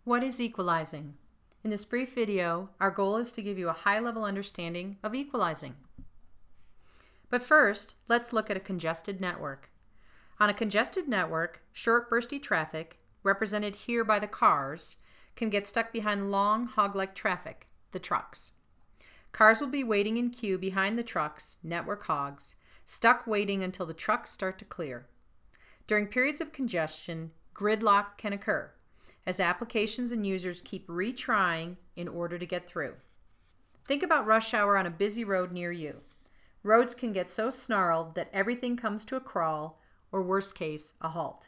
What is equalizing? In this brief video, our goal is to give you a high-level understanding of equalizing. But first, let's look at a congested network. On a congested network, short bursty traffic, represented here by the cars, can get stuck behind long hog-like traffic, the trucks. Cars will be waiting in queue behind the trucks, network hogs, stuck waiting until the trucks start to clear. During periods of congestion, gridlock can occur, as applications and users keep retrying in order to get through. Think about rush hour on a busy road near you. Roads can get so snarled that everything comes to a crawl, or worst case, a halt.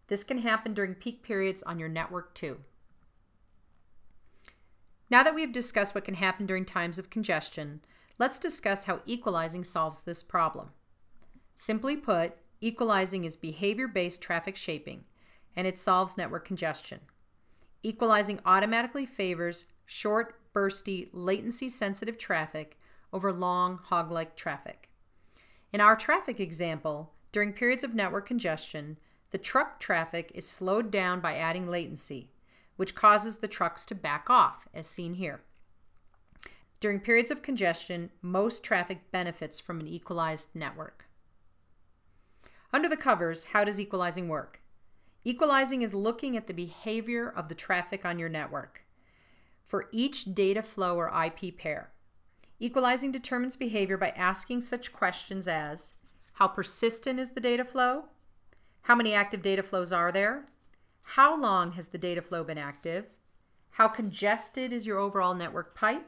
This can happen during peak periods on your network too. Now that we have discussed what can happen during times of congestion, let's discuss how equalizing solves this problem. Simply put, equalizing is behavior-based traffic shaping, and it solves network congestion. Equalizing automatically favors short, bursty, latency-sensitive traffic over long, hog-like traffic. In our traffic example, during periods of network congestion, the truck traffic is slowed down by adding latency, which causes the trucks to back off, as seen here. During periods of congestion, most traffic benefits from an equalized network. Under the covers, how does equalizing work? Equalizing is looking at the behavior of the traffic on your network for each data flow or IP pair. Equalizing determines behavior by asking such questions as, how persistent is the data flow? How many active data flows are there? How long has the data flow been active? How congested is your overall network pipe?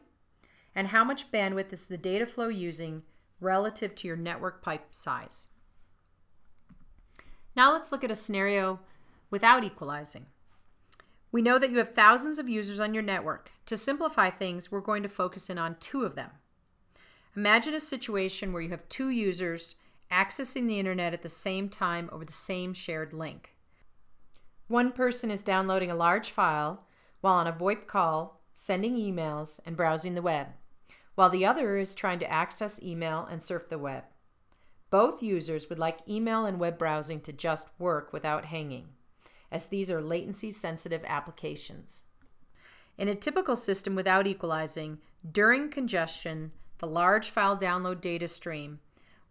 And how much bandwidth is the data flow using relative to your network pipe size? Now let's look at a scenario without equalizing. We know that you have thousands of users on your network. To simplify things, we're going to focus in on two of them. Imagine a situation where you have two users accessing the internet at the same time over the same shared link. One person is downloading a large file while on a VoIP call, sending emails, and browsing the web, while the other is trying to access email and surf the web. Both users would like email and web browsing to just work without hanging, as these are latency-sensitive applications. In a typical system without equalizing, during congestion, the large file download data stream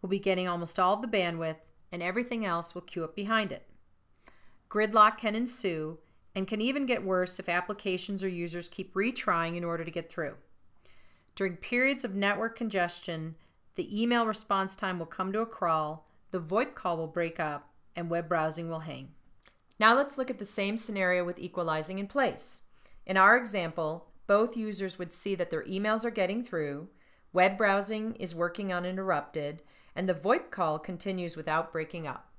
will be getting almost all of the bandwidth, and everything else will queue up behind it. Gridlock can ensue, and can even get worse if applications or users keep retrying in order to get through. During periods of network congestion, the email response time will come to a crawl, the VoIP call will break up, and web browsing will hang. Now let's look at the same scenario with equalizing in place. In our example, both users would see that their emails are getting through, web browsing is working uninterrupted, and the VoIP call continues without breaking up.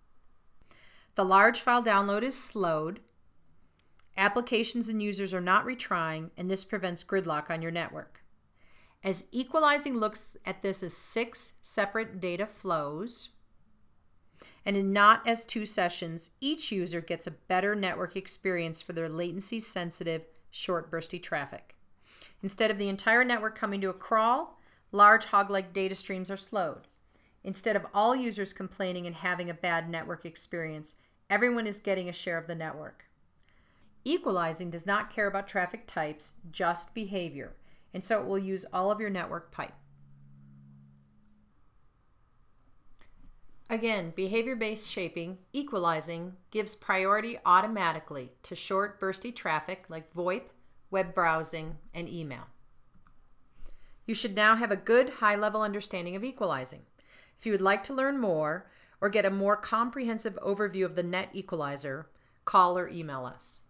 The large file download is slowed, applications and users are not retrying, and this prevents gridlock on your network. As equalizing looks at this as 6 separate data flows, and not as 2 sessions, each user gets a better network experience for their latency-sensitive, short bursty traffic. Instead of the entire network coming to a crawl, large hog-like data streams are slowed. Instead of all users complaining and having a bad network experience, everyone is getting a share of the network. Equalizing does not care about traffic types, just behavior, and so it will use all of your network pipe. Again, behavior-based shaping, equalizing, gives priority automatically to short bursty traffic like VoIP, web browsing, and email. You should now have a good high-level understanding of equalizing. If you would like to learn more or get a more comprehensive overview of the NetEqualizer, call or email us.